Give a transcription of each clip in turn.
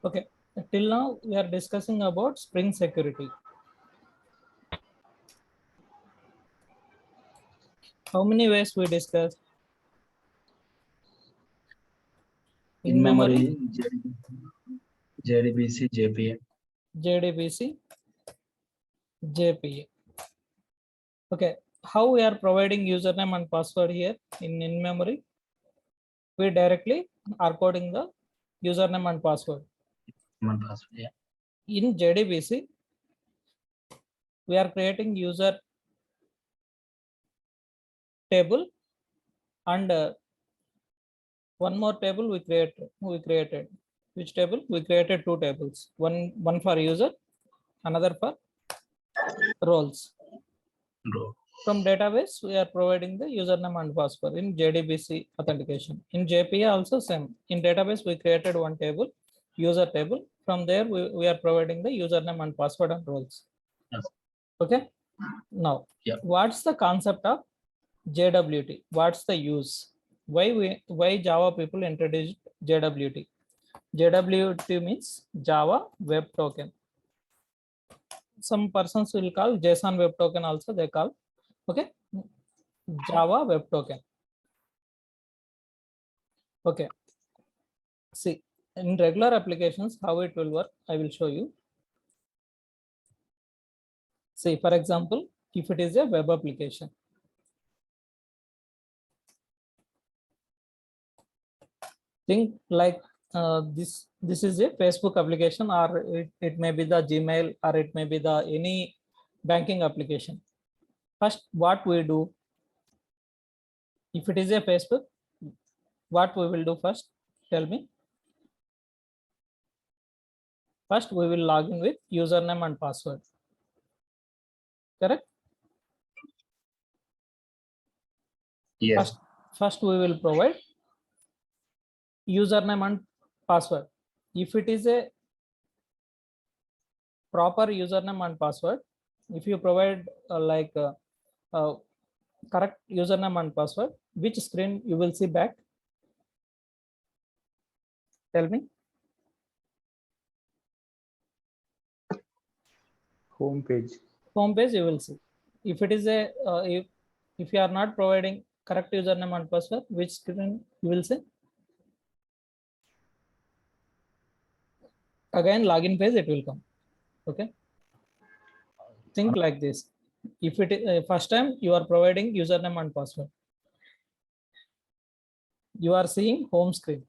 Okay, till now we are discussing about Spring Security. How many ways we discussed? In memory, JDBC, JPA. JDBC, JPA. Okay, how we are providing username and password here in memory? We directly are coding the username and password. Yeah. In JDBC, we are creating user table and one more table we created. Which table? We created two tables. One for user, another for roles. From database, we are providing the username and password in JDBC authentication. In JPA also same. In database, we created one table, user table. From there, we are providing the username and password and roles. Yes. Okay. Now, what's the concept of JWT? What's the use? Why Java people introduced JWT? JWT means Java Web Token. Some persons will call JSON Web Token also they call. Okay, Java Web Token. Okay, see in regular applications how it will work, I will show you. See, for example, if it is a web application, think like this is a Facebook application, or it may be the Gmail, or it may be the any banking application. First, what we do, if it is a Facebook, what we will do first? Tell me. First, we will log in with username and password. Correct? Yes. First we will provide username and password. If it is a proper username and password, if you provide correct username and password, which screen you will see back? Tell me. Home page. Home page you will see. If it is a if you are not providing correct username and password, which screen you will see? Again, login page it will come. Okay. Think like this. If it is first time you are providing username and password, you are seeing home screen.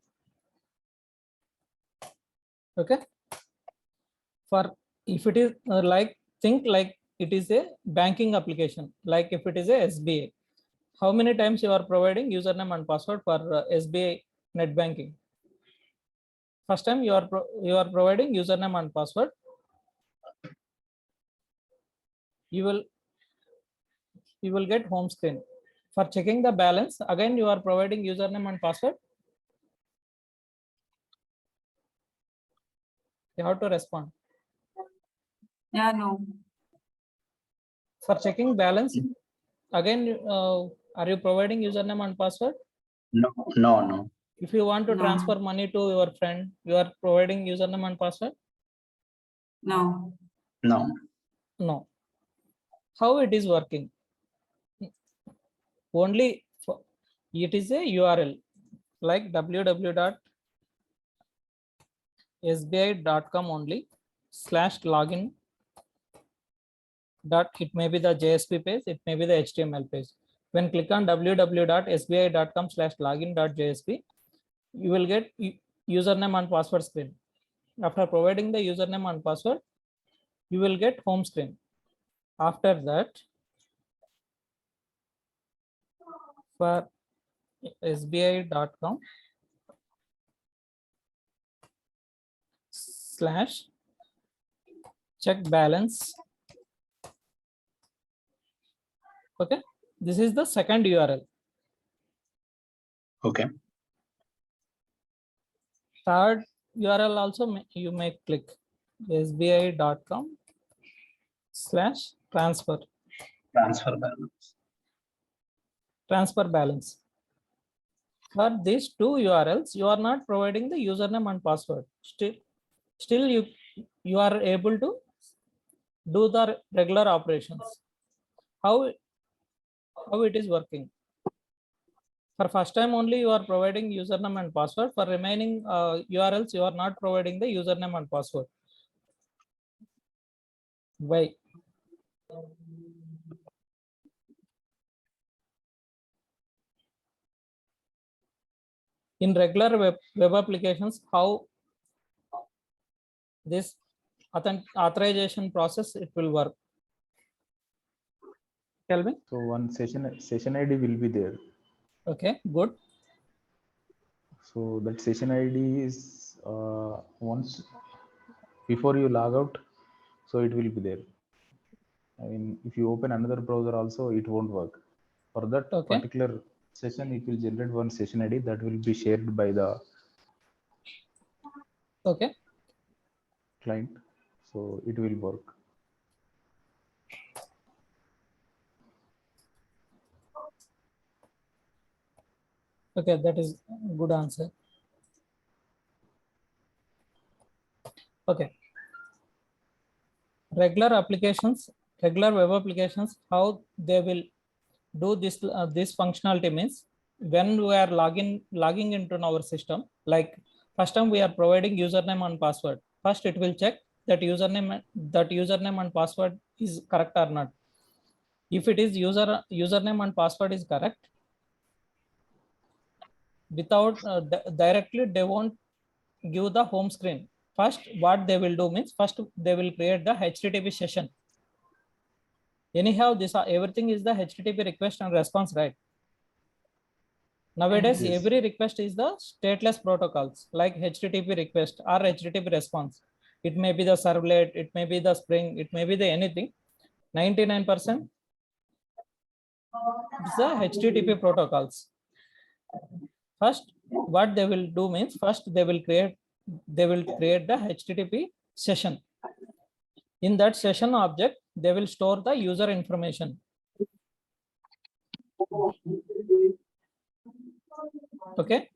Okay. For if it is think like it is a banking application, like if it is a SBA, how many times you are providing username and password for SBA net banking? First time you are providing username and password. You will get home screen. For checking the balance, again you are providing username and password. You have to respond. Yeah, no. For checking balance, again are you providing username and password? No. If you want to transfer money to your friend, you are providing username and password? No. How it is working? Only it is a URL like www.sbi.com only /login. It may be the JSP page, it may be the HTML page. When click on www.sbi.com/login.jsp, you will get username and password screen. After providing the username and password, you will get home screen. After that, for sbi.com /check balance. Okay, this is the second URL. Okay. Third URL also you may click sbi.com/transfer Transfer balance. Transfer balance. For these two URLs, you are not providing the username and password. Still you are able to do the regular operations. How it is working? For first time only you are providing username and password. For remaining URLs, you are not providing the username and password. Why? In regular web applications, how this authorization process it will work? Tell me. So one session ID will be there. Okay, good. So that session ID is once before you log out, so it will be there. I mean, if you open another browser also, it won't work. For that Okay. particular session, it will generate one session ID that will be shared by the client. So it will work. Okay, that is a good answer. Okay. Regular applications, regular web applications, how they will do this functionality means when we are logging into our system, like first time we are providing username and password. First it will check that username and password is correct or not. If it is username and password is correct, without directly they won't give the home screen. First what they will do means first they will create the HTTP session. Anyhow, this everything is the HTTP request and response, right? Nowadays, Yes. every request is the stateless protocols like HTTP request or HTTP response. It may be the servlet, it may be the Spring, it may be the anything. 99% is the HTTP protocols. First, what they will do means first they will create the HTTP session. In that session object, they will store the user information. Okay.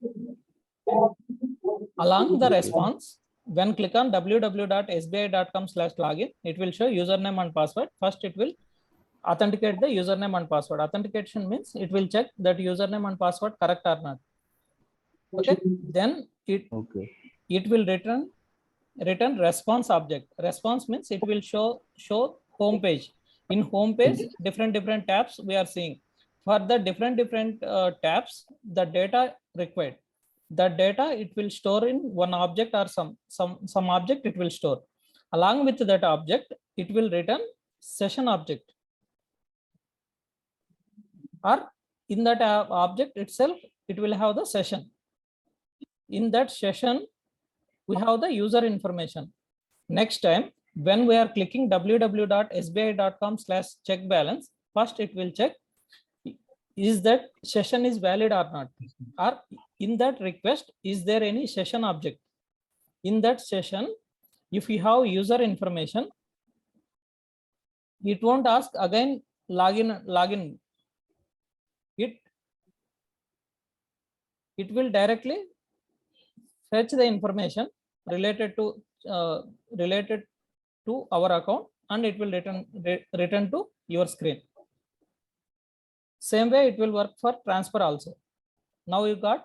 Along the response, when click on www.sbi.com/login, it will show username and password. First, it will authenticate the username and password. Authentication means it will check that username and password correct or not. Okay. Then it will return response object. Response means it will show home page. In home page, different tabs we are seeing. For the different tabs, the data required. The data it will store in one object or some object it will store. Along with that object, it will return session object. Or in that object itself, it will have the session. In that session, we have the user information. Next time, when we are clicking www.sbi.com/check balance, first it will check is that session is valid or not, or in that request is there any session object. In that session, if you have user information, it won't ask again login. It will directly fetch the information related to our account, and it will return to your screen. Same way it will work for transfer also. Now you got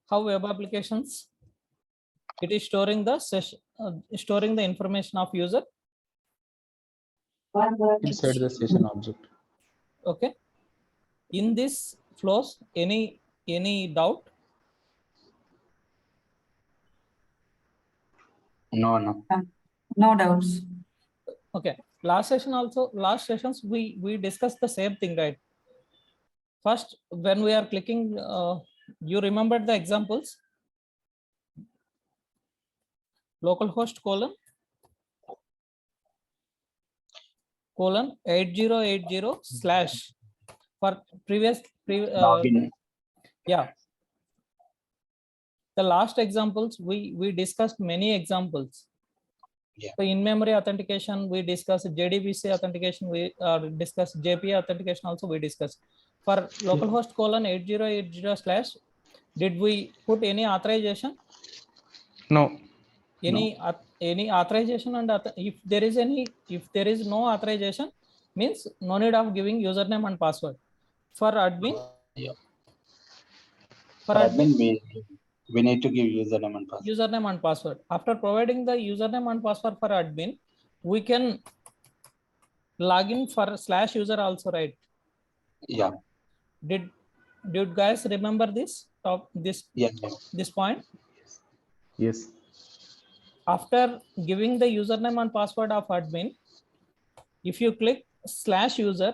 how web applications it is storing the session, storing the information of user inside the session object. Okay. In this flows, any doubt? No. No doubts. Okay. Last sessions we discussed the same thing, right? First, when we are clicking, you remembered the examples. Localhost colon 8080/ for Login. yeah. The last examples we discussed many examples. Yeah. So in memory authentication we discussed, JDBC authentication we discussed, JPA authentication also we discussed. For localhost colon 8080/ Did we put any authorization? No. Any authorization, and if there is no authorization, means no need of giving username and password. For admin, Yeah. for For admin, we need to give username and password. Username and password. After providing the username and password for admin, we can log in for /user also, right? Yeah. Did you guys remember this Yeah. this point? Yes. After giving the username and password of admin, if you click /user,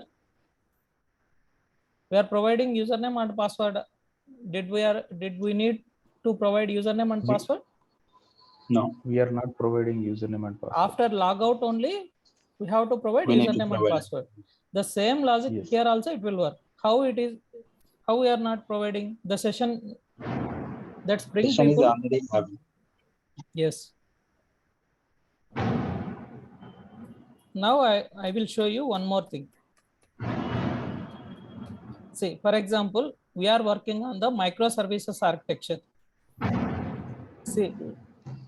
we are providing username and password. Did we need to provide username and password? No. We are not providing username and password. After logout only, we have to provide We need to username and provide password. The same logic Yes. here also it will work. How we are not providing the session that Spring Session is people? already have. Yes. Now I will show you one more thing. See, for example, we are working on the microservices architecture. See,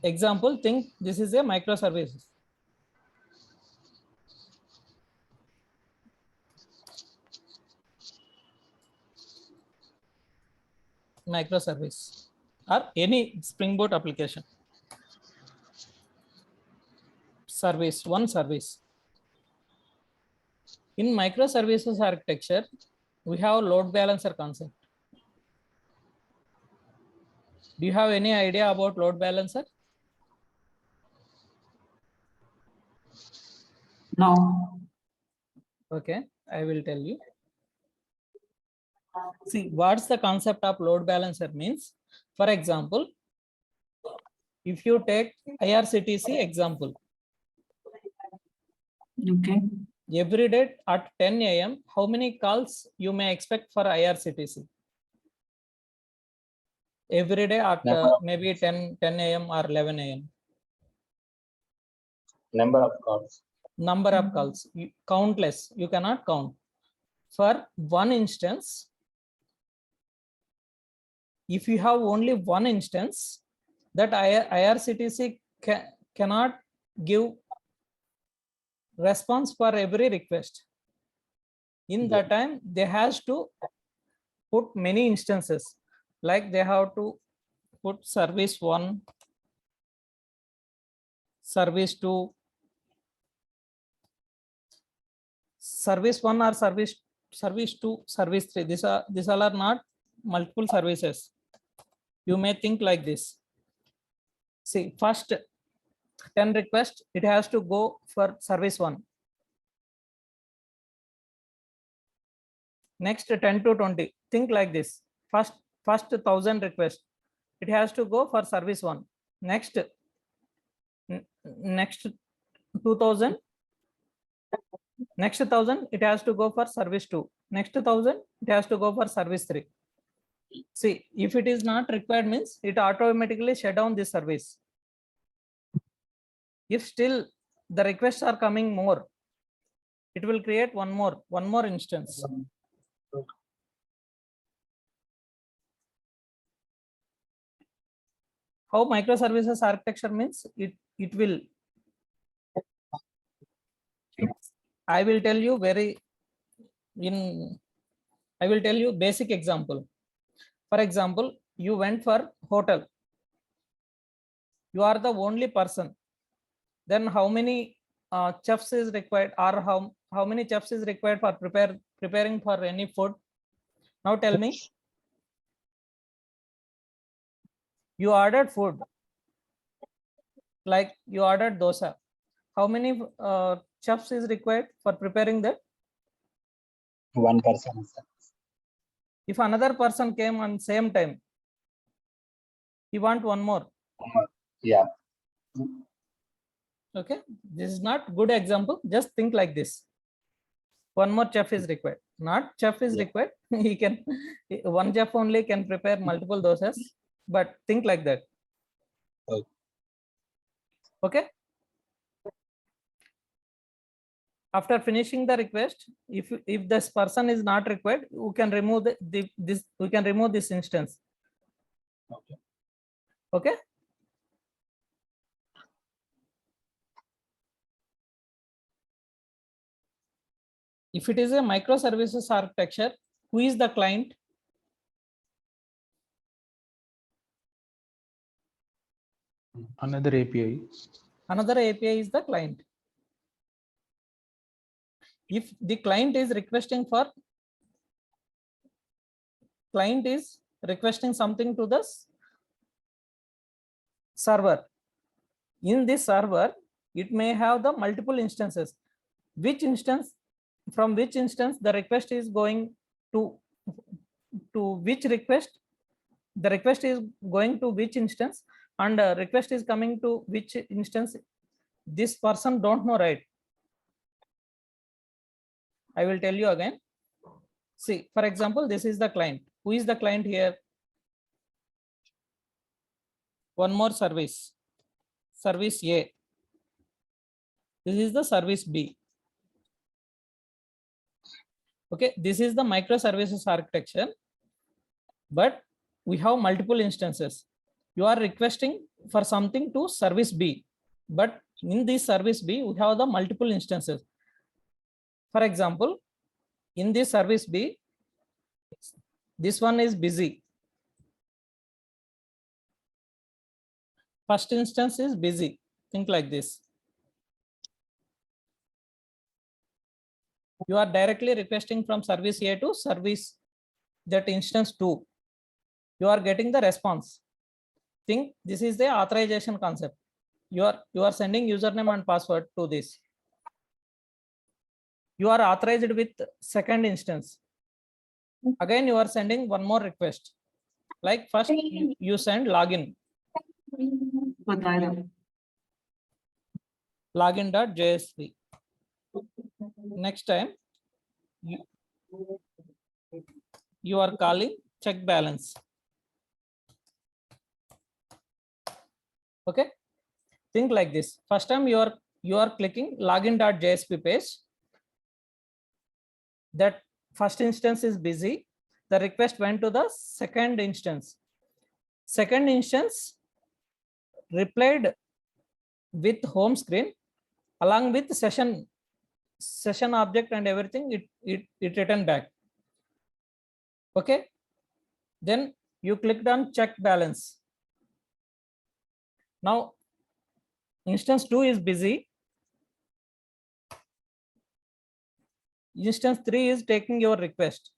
example, think this is a microservices. Microservice or any Spring Boot application. Service, one service. In microservices architecture, we have load balancer concept. Do you have any idea about load balancer? No. Okay, I will tell you. See, what's the concept of load balancer means? For example, if you take IRCTC example, Okay. every day at 10 a.m., how many calls you may expect for IRCTC? Every day at maybe 10 a.m. or 11 a.m. Number of calls. Number of calls, countless, you cannot count. For one instance, if you have only one instance, that IRCTC cannot give response for every request. In that time, they has to put many instances, like they have to put service 1, service 2, service 1 or service 2, service 3. These all are not multiple services. You may think like this. See, first 10 requests, it has to go for service 1. Next 10 to 20, think like this. First 1000 requests, it has to go for service 1. Next 2000, next 1000, it has to go for service 2. Next 1000, it has to go for service 3. See, if it is not required, means it automatically shut down this service. If still the requests are coming more, it will create one more instance. How microservices architecture means, it will, I will tell you I will tell you basic example. For example, you went for hotel. You are the only person. Then how many chefs is required, or how many chefs is required for preparing for any food? Now tell me. You ordered food, like you ordered dosa. How many chefs is required for preparing that? One person. If another person came on same time, he want one more. Yeah. Okay, this is not good example. Just think like this. One more chef is required. Not chef is required. He can, one chef only can prepare multiple dosas. But think like that. Okay. After finishing the request, if this person is not required, we can remove this instance. Okay. If it is a microservices architecture, who is the client? Another API. Another API is the client. If the client is requesting something to the server, in this server, it may have the multiple instances. From which instance the request is going to which request, the request is going to which instance, and request is coming to which instance, this person don't know, right? I will tell you again. See, for example, this is the client. Who is the client here? One more service A. This is the service B. Okay, this is the microservices architecture, but we have multiple instances. You are requesting for something to service B, but in this service B, we have the multiple instances. For example, in this service B, this one is busy. First instance is busy. Think like this. You are directly requesting from service A to service that instance 2. You are getting the response. Think this is the authorization concept. You are sending username and password to this. You are authorized with second instance. Again, you are sending one more request. Like first you send login. Login.jsp. Next time you are calling check balance. Okay, think like this. First time you are clicking login.jsp page. That first instance is busy. The request went to the second instance. Second instance replied with home screen along with session object and everything. It returned back. Okay, then you clicked on check balance. Now instance 2 is busy. Instance 3 is taking your request.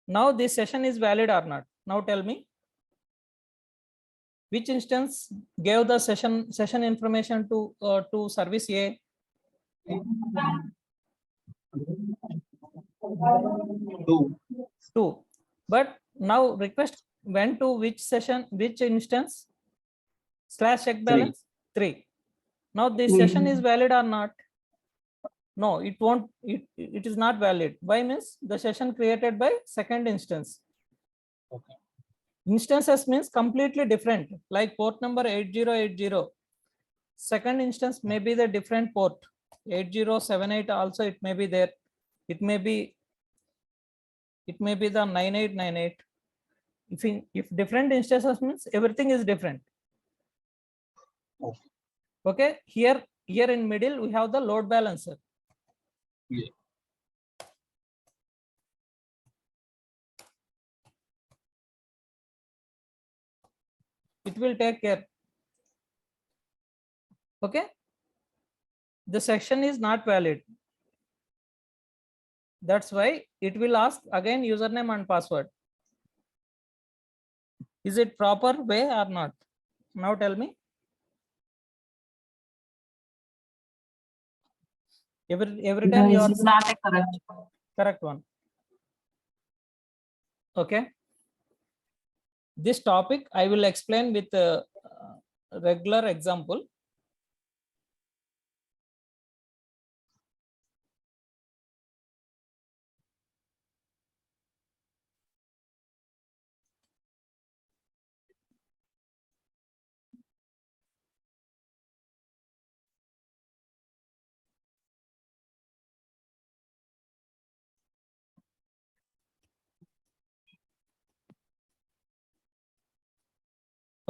Now this session is valid or not? Now tell me, which instance gave the session information to service A? 2. But now request went to which session, which instance? / check balance 3. Now this session is valid or not? No, it won't. It is not valid. Why? Means the session created by second instance. Okay. Instances means completely different, like port number 8080. Second instance may be the different port 8078 also. It may be there. It may be the 9898. If different instances means everything is different. Okay, here in middle we have the load balancer. Yeah. It will take care. Okay, the section is not valid. That's why it will ask again username and password. Is it proper way or not? Now tell me. Every time No, you are it's not a correct one. Okay, this topic I will explain with a regular example.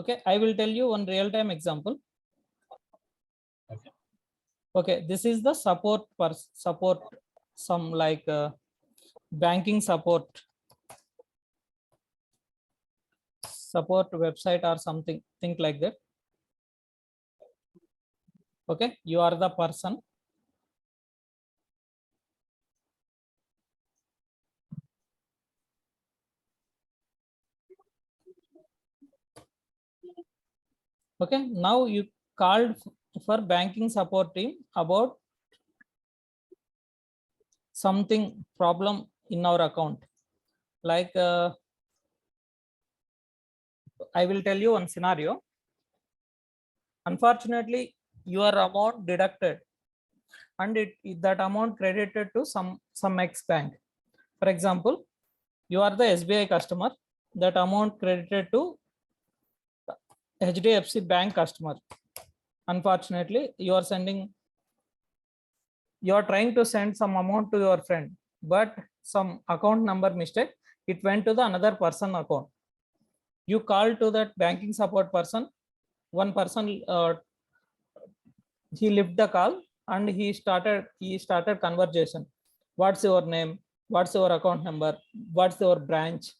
Okay, I will tell you one real-time example. Okay. Okay, this is the support some like banking support website or something, think like that. Okay, you are the person. Okay, now you called for banking support team about something problem in our account. Like I will tell you one scenario. Unfortunately, your amount deducted and that amount credited to some X bank. For example, you are the SBI customer. That amount credited to HDFC bank customer. Unfortunately, you are trying to send some amount to your friend, but some account number mistake, it went to the another person account. You call to that banking support person. One person he left the call and he started conversation. What's your name? What's your account number? What's your branch?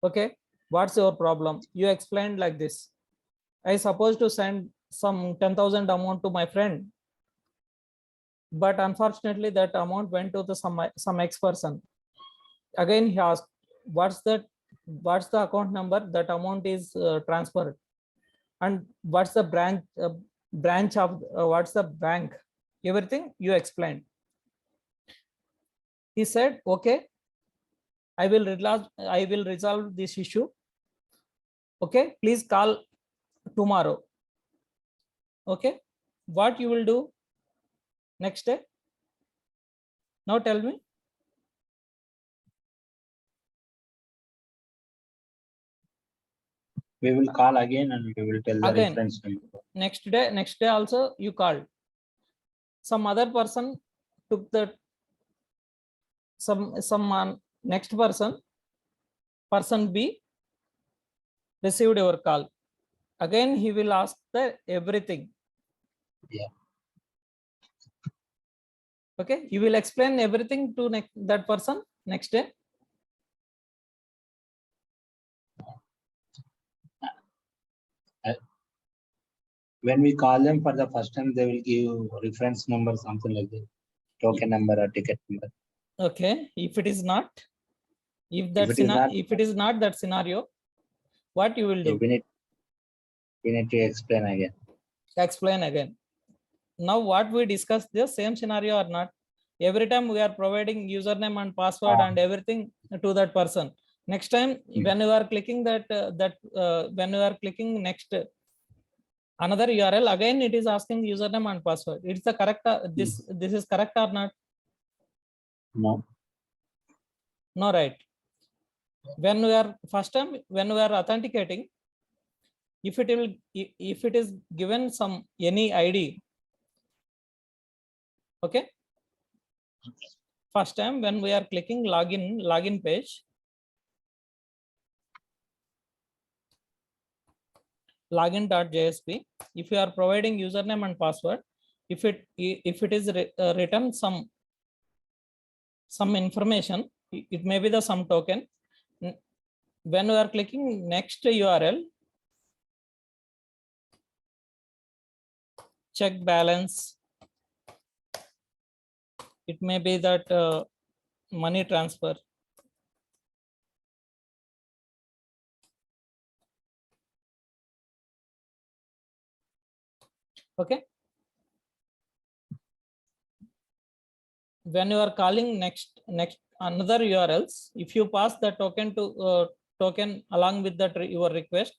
Okay, what's your problem? You explained like this. I supposed to send some 10,000 amount to my friend, but unfortunately that amount went to the some X person. Again he asked, what's the account number that amount is transferred, and what's the branch of what's the bank? Everything you explained. He said, okay, I will resolve this issue. Okay, please call tomorrow. Okay, what you will do next day? Now tell me. We will call again and we will tell the Again, reference number. next day also you called. Some other person took the some next person B received your call. Again he will ask the everything. Yeah. Okay, you will explain everything to that person next day. When we call them for the first time, they will give reference number, something like that, token number or ticket number. Okay, if it is not, if it is not that scenario, what you will do? We need to explain again. Explain again. Now what we discussed, the same scenario or not? Every time we are providing username and password and everything to that person. Next time when you are clicking when you are clicking next another URL, again it is asking username and password. It's the correct this is correct or not? No. No, right? When we are first time when we are authenticating, if it is given some any ID, okay, first time when we are clicking login page, login.jsp, if you are providing username and password, if it is written some information, it may be the some token. When we are clicking next URL, check balance, it may be that money transfer. Okay, when you are calling next another URLs, if you pass the token to token along with that your request,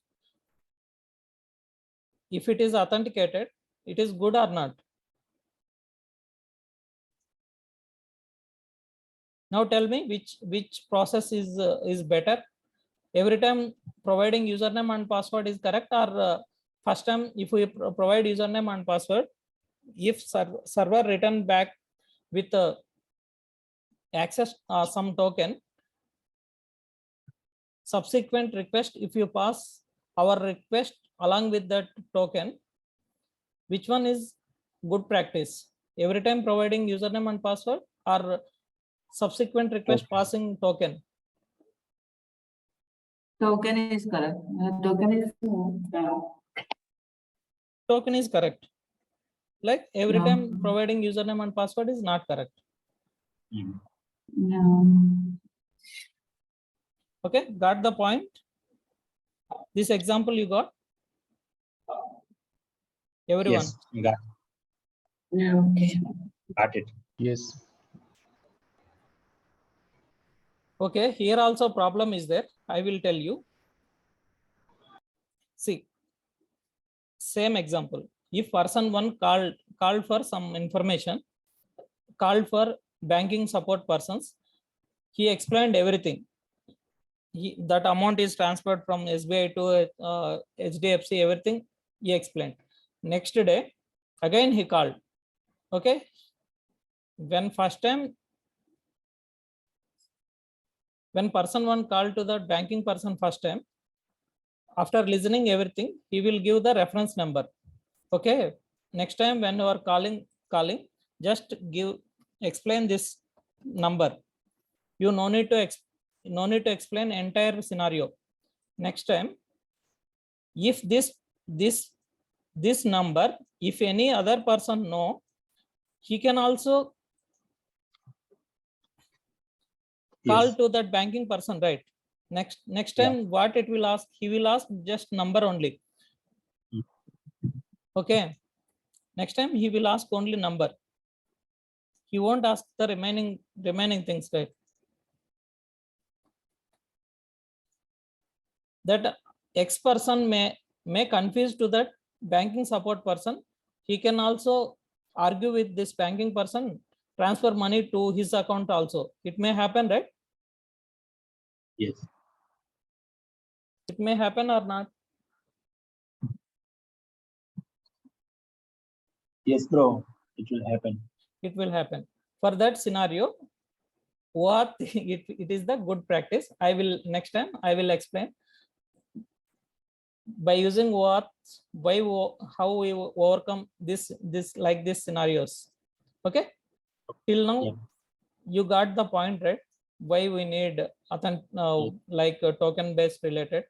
if it is authenticated, it is good or not? Now tell me which process is better. Every time providing username and password is correct, or first time if we provide username and password, if server return back with access some token, subsequent request if you pass our request along with that token, which one is good practice? Every time providing username and password, or subsequent request Token. passing token? Token is correct. Token is Token is correct. Like every No. time providing username and password is not correct. Mhm. no. Okay, got the point? This example you got? Everyone? Yes, Okay. got it. Yes. Okay, here also problem is there. I will tell you. See, same example. If person one called for some information, called for banking support persons, he explained everything. That amount is transferred from SBI to HDFC, everything he explained. Next day, again he called. Okay, when person one called to the banking person first time, after listening everything, he will give the reference number. Okay, next time when you are calling, just explain this number. You no need to explain entire scenario. Next time, if this number, if any other person know, he can also call Yes. to that banking person, right? Next Yeah. time, what it will ask, he will ask just number only. Mm. Okay, next time he will ask only number. He won't ask the remaining things, right? That X person may confuse to that banking support person. He can also argue with this banking person, transfer money to his account also. It may happen, right? Yes. It may happen or not. Yes, bro. It will happen. It will happen. For that scenario, what it is the good practice. I will next time I will explain by using how we overcome this like this scenarios. Okay, till now Yeah. you got the point, right? Why we need Yeah. like token based related.